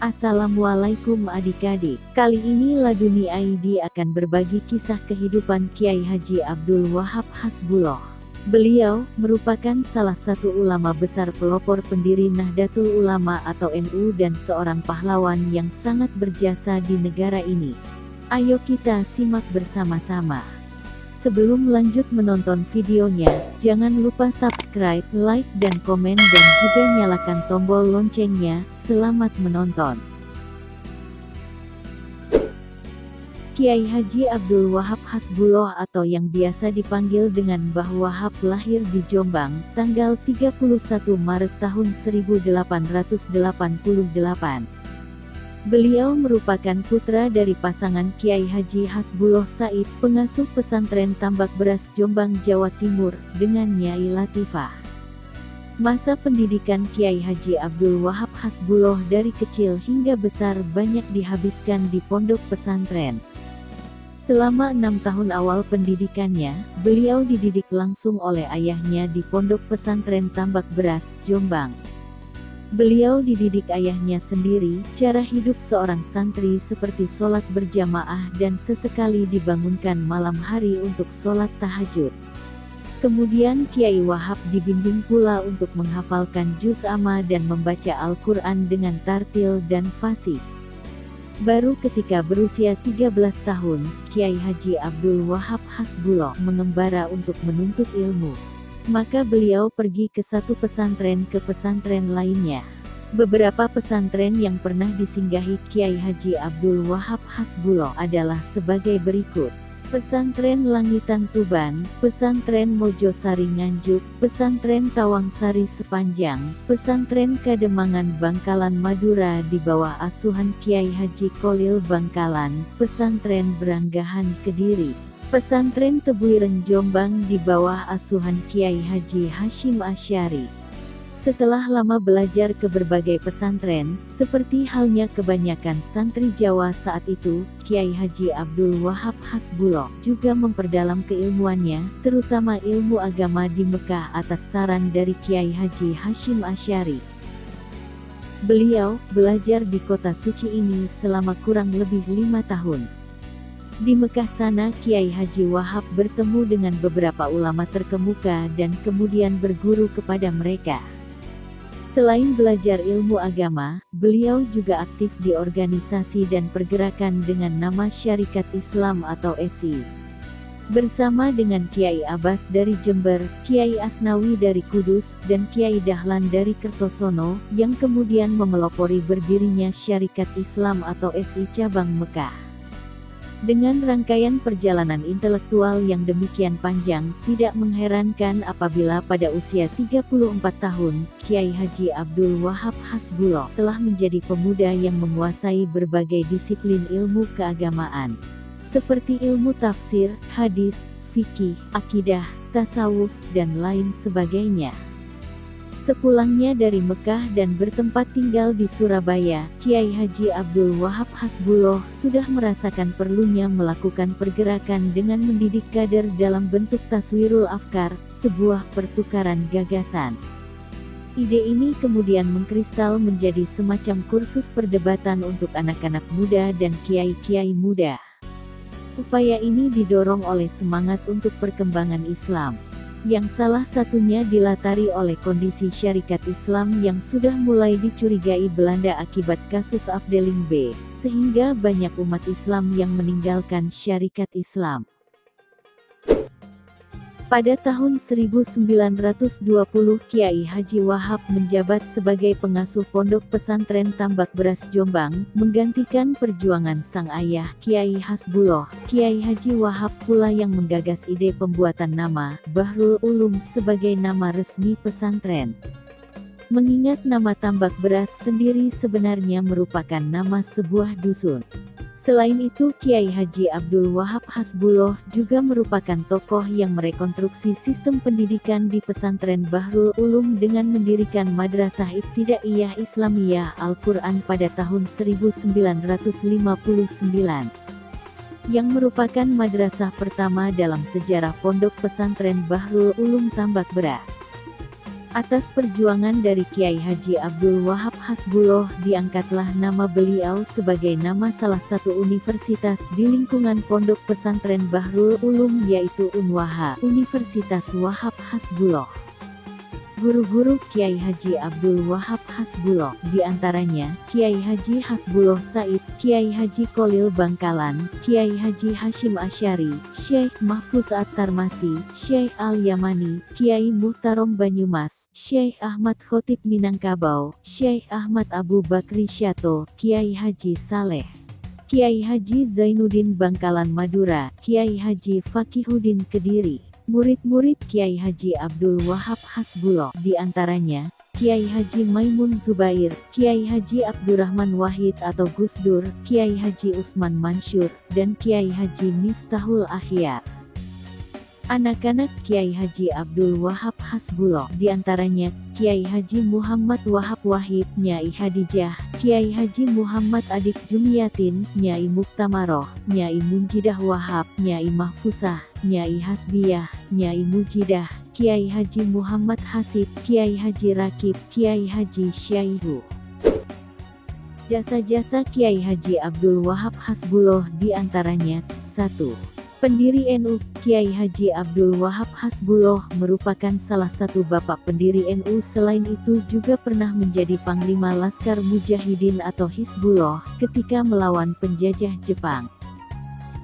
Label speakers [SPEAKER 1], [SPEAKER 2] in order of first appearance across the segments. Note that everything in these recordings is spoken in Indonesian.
[SPEAKER 1] Assalamualaikum adik-adik. Kali ini Laduni ID akan berbagi kisah kehidupan Kiai Haji Abdul Wahab Hasbuloh. Beliau merupakan salah satu ulama besar pelopor pendiri Nahdlatul Ulama atau NU dan seorang pahlawan yang sangat berjasa di negara ini. Ayo kita simak bersama-sama. Sebelum lanjut menonton videonya, jangan lupa subscribe, like, dan komen, dan juga nyalakan tombol loncengnya. Selamat menonton. Kiai Haji Abdul Wahab Hasbuloh atau yang biasa dipanggil dengan Mbah Wahab lahir di Jombang, tanggal 31 Maret tahun 1888. Beliau merupakan putra dari pasangan Kiai Haji Hasbuloh Said, pengasuh pesantren Tambak Beras Jombang, Jawa Timur, dengan Nyai Latifah. Masa pendidikan Kiai Haji Abdul Wahab Hasbuloh dari kecil hingga besar banyak dihabiskan di pondok pesantren. Selama 6 tahun awal pendidikannya, beliau dididik langsung oleh ayahnya di pondok pesantren Tambak Beras, Jombang. Beliau dididik ayahnya sendiri, cara hidup seorang santri seperti sholat berjamaah dan sesekali dibangunkan malam hari untuk sholat tahajud. Kemudian Kiai Wahab dibimbing pula untuk menghafalkan juz amma dan membaca Al-Quran dengan tartil dan fasih. Baru ketika berusia 13 tahun, Kiai Haji Abdul Wahab Hasbuloh mengembara untuk menuntut ilmu. Maka beliau pergi ke satu pesantren ke pesantren lainnya. Beberapa pesantren yang pernah disinggahi Kiai Haji Abdul Wahab Hasbuloh adalah sebagai berikut. Pesantren Langitan Tuban, Pesantren Mojosari Nganjuk, Pesantren Tawangsari Sepanjang, Pesantren Kademangan Bangkalan Madura di bawah asuhan Kiai Haji Kolil Bangkalan, Pesantren Beranggahan Kediri, Pesantren Tebuireng Jombang di bawah asuhan Kiai Haji Hashim Asy'ari. Setelah lama belajar ke berbagai pesantren, seperti halnya kebanyakan santri Jawa saat itu, Kiai Haji Abdul Wahab Hasbuloh juga memperdalam keilmuannya, terutama ilmu agama di Mekah atas saran dari Kiai Haji Hashim Asy'ari. Beliau belajar di kota suci ini selama kurang lebih 5 tahun. Di Mekah sana Kiai Haji Wahab bertemu dengan beberapa ulama terkemuka dan kemudian berguru kepada mereka. Selain belajar ilmu agama, beliau juga aktif di organisasi dan pergerakan dengan nama Syarikat Islam atau SI. Bersama dengan Kiai Abbas dari Jember, Kiai Asnawi dari Kudus, dan Kiai Dahlan dari Kertosono, yang kemudian memelopori berdirinya Syarikat Islam atau SI cabang Mekah. Dengan rangkaian perjalanan intelektual yang demikian panjang, tidak mengherankan apabila pada usia 34 tahun, Kiai Haji Abdul Wahab Hasbuloh telah menjadi pemuda yang menguasai berbagai disiplin ilmu keagamaan, seperti ilmu tafsir, hadis, fikih, akidah, tasawuf, dan lain sebagainya. Sepulangnya dari Mekah dan bertempat tinggal di Surabaya, Kiai Haji Abdul Wahab Hasbuloh sudah merasakan perlunya melakukan pergerakan dengan mendidik kader dalam bentuk taswirul afkar, sebuah pertukaran gagasan. Ide ini kemudian mengkristal menjadi semacam kursus perdebatan untuk anak-anak muda dan kiai-kiai muda. Upaya ini didorong oleh semangat untuk perkembangan Islam, yang salah satunya dilatari oleh kondisi syarikat Islam yang sudah mulai dicurigai Belanda akibat kasus Afdeling B, sehingga banyak umat Islam yang meninggalkan syarikat Islam. Pada tahun 1920 Kiai Haji Wahab menjabat sebagai pengasuh pondok pesantren Tambak Beras Jombang, menggantikan perjuangan sang ayah, Kiai Hasbuloh. Kiai Haji Wahab pula yang menggagas ide pembuatan nama Bahrul Ulum sebagai nama resmi pesantren. Mengingat nama Tambak Beras sendiri sebenarnya merupakan nama sebuah dusun. Selain itu Kiai Haji Abdul Wahab Hasbuloh juga merupakan tokoh yang merekonstruksi sistem pendidikan di pesantren Bahrul Ulum dengan mendirikan Madrasah Ibtidaiyah Islamiyah Al-Quran pada tahun 1959, yang merupakan madrasah pertama dalam sejarah pondok pesantren Bahrul Ulum Tambak Beras. Atas perjuangan dari Kiai Haji Abdul Wahab Hasbuloh, diangkatlah nama beliau sebagai nama salah satu universitas di lingkungan Pondok Pesantren Bahrul Ulum, yaitu Unwaha, Universitas Wahab Hasbuloh. Guru-guru Kiai Haji Abdul Wahab Hasbuloh, diantaranya Kiai Haji Hasbuloh Said, Kiai Haji Kolil Bangkalan, Kiai Haji Hashim Asyari, Syekh Mahfuz At-Tarmasi, Syekh Al-Yamani, Kiai Muhtarom Banyumas, Syekh Ahmad Khotib Minangkabau, Syekh Ahmad Abu Bakri Syato, Kiai Haji Saleh, Kiai Haji Zainuddin Bangkalan Madura, Kiai Haji Fakihuddin Kediri. Murid-murid Kiai Haji Abdul Wahab Hasbuloh, diantaranya Kiai Haji Maimun Zubair, Kiai Haji Abdurrahman Wahid atau Gus Dur, Kiai Haji Usman Mansur, dan Kiai Haji Miftahul Akhyar. Anak-anak Kiai Haji Abdul Wahab Hasbuloh, diantaranya Kiai Haji Muhammad Wahab Wahib, Nyai Hadijah, Kiai Haji Muhammad Adik Jumiatin, Nyai Muktamaroh, Nyai Munjidah Wahab, Nyai Mahfusah, Nyai Hasbiyah, Nyai Mujidah, Kiai Haji Muhammad Hasib, Kiai Haji Rakib, Kiai Haji Syaihu. Jasa-jasa Kiai Haji Abdul Wahab Hasbuloh diantaranya: 1. Pendiri NU. Kiai Haji Abdul Wahab Hasbuloh merupakan salah satu bapak pendiri NU. Selain itu juga pernah menjadi Panglima Laskar Mujahidin atau Hizbullah ketika melawan penjajah Jepang.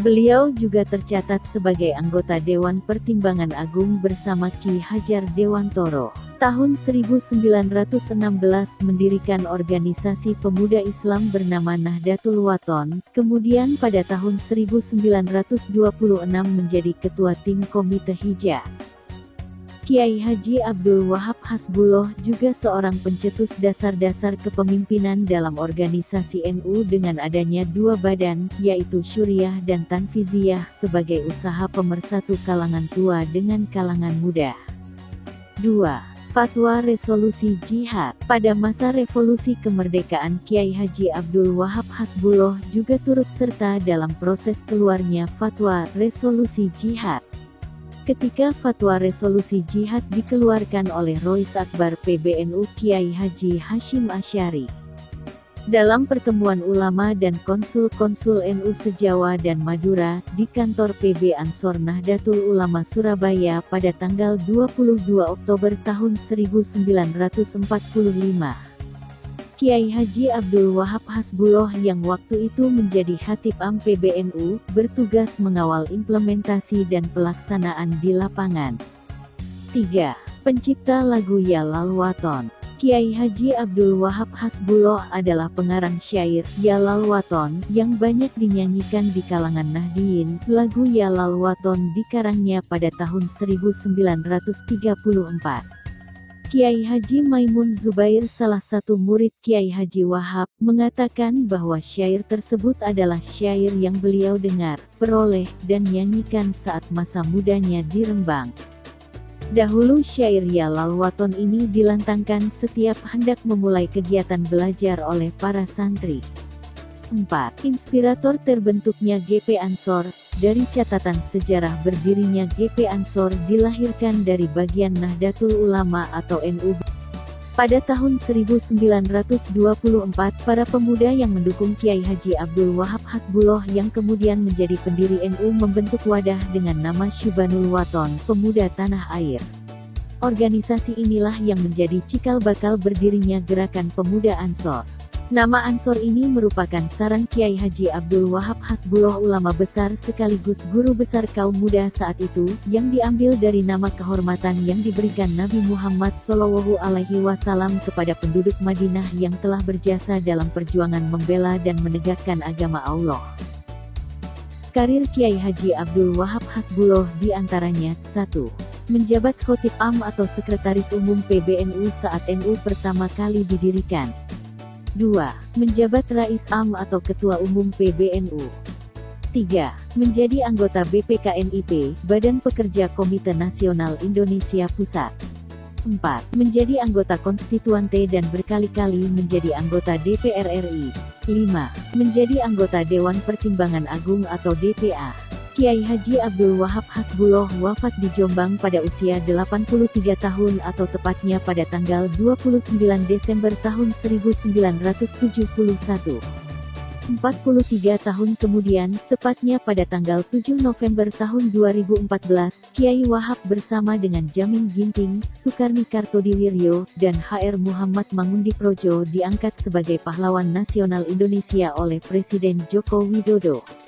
[SPEAKER 1] Beliau juga tercatat sebagai anggota Dewan Pertimbangan Agung bersama Ki Hajar Dewantoro. Tahun 1916 mendirikan organisasi pemuda Islam bernama Nahdlatul Wathon, kemudian pada tahun 1926 menjadi ketua tim Komite Hijaz. Kiai Haji Abdul Wahab Hasbuloh juga seorang pencetus dasar-dasar kepemimpinan dalam organisasi NU dengan adanya dua badan, yaitu Syuriah dan Tanfiziyah sebagai usaha pemersatu kalangan tua dengan kalangan muda. 2. Fatwa Resolusi Jihad. Pada masa revolusi kemerdekaan, Kiai Haji Abdul Wahab Hasbuloh juga turut serta dalam proses keluarnya Fatwa Resolusi Jihad. Ketika Fatwa Resolusi Jihad dikeluarkan oleh Rois Akbar PBNU Kiai Haji Hashim Asyari. Dalam pertemuan ulama dan konsul-konsul NU se-Jawa dan Madura, di kantor PB Ansor Nahdlatul Ulama Surabaya pada tanggal 22 Oktober tahun 1945. Kiai Haji Abdul Wahab Hasbuloh yang waktu itu menjadi Khatib Am PBNU, bertugas mengawal implementasi dan pelaksanaan di lapangan. 3. Pencipta lagu Ya Lal Waton. Kiai Haji Abdul Wahab Hasbuloh adalah pengarang syair Ya Lal Waton yang banyak dinyanyikan di kalangan Nahdiyin. Lagu Ya Lal Waton dikarangnya pada tahun 1934. Kiai Haji Maimun Zubair, salah satu murid Kiai Haji Wahab, mengatakan bahwa syair tersebut adalah syair yang beliau dengar, peroleh, dan nyanyikan saat masa mudanya di Rembang. Dahulu syair Ya Lal Waton ini dilantangkan setiap hendak memulai kegiatan belajar oleh para santri. 4. Inspirator terbentuknya GP Ansor. Dari catatan sejarah berdirinya GP Ansor dilahirkan dari bagian Nahdlatul Ulama atau NU. Pada tahun 1924, para pemuda yang mendukung Kiai Haji Abdul Wahab Hasbuloh yang kemudian menjadi pendiri NU membentuk wadah dengan nama Syubanul Waton, Pemuda Tanah Air. Organisasi inilah yang menjadi cikal bakal berdirinya Gerakan Pemuda Ansor. Nama Ansor ini merupakan saran Kiai Haji Abdul Wahab Hasbuloh, ulama besar sekaligus guru besar kaum muda saat itu, yang diambil dari nama kehormatan yang diberikan Nabi Muhammad SAW kepada penduduk Madinah yang telah berjasa dalam perjuangan membela dan menegakkan agama Allah. Karir Kiai Haji Abdul Wahab Hasbuloh diantaranya: 1. Menjabat Khatib Am atau Sekretaris Umum PBNU saat NU pertama kali didirikan. 2. Menjabat Rais Am atau Ketua Umum PBNU. 3. Menjadi anggota BPKNIP, Badan Pekerja Komite Nasional Indonesia Pusat. 4. Menjadi anggota konstituante dan berkali-kali menjadi anggota DPR RI. 5. Menjadi anggota Dewan Pertimbangan Agung atau DPA. Kiai Haji Abdul Wahab Hasbuloh wafat di Jombang pada usia 83 tahun atau tepatnya pada tanggal 29 Desember tahun 1971. 43 tahun kemudian, tepatnya pada tanggal 7 November tahun 2014, Kiai Wahab bersama dengan Jamin Ginting, Sukarni Kartodiwiryo, dan HR Muhammad Mangundiprojo diangkat sebagai pahlawan nasional Indonesia oleh Presiden Joko Widodo.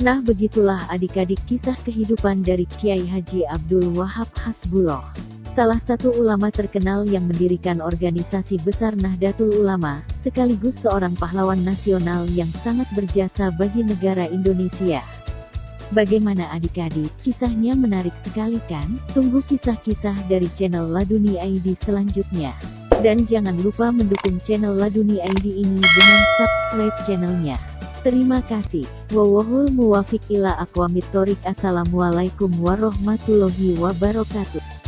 [SPEAKER 1] Nah, begitulah adik-adik kisah kehidupan dari Kiai Haji Abdul Wahab Hasbuloh, salah satu ulama terkenal yang mendirikan organisasi besar Nahdlatul Ulama, sekaligus seorang pahlawan nasional yang sangat berjasa bagi negara Indonesia. Bagaimana adik-adik, kisahnya menarik sekali kan? Tunggu kisah-kisah dari channel Laduni ID selanjutnya. Dan jangan lupa mendukung channel Laduni ID ini dengan subscribe channelnya. Terima kasih. Wallahul muwaffiq ila aqwamit thoriq. Assalamualaikum warahmatullahi wabarakatuh.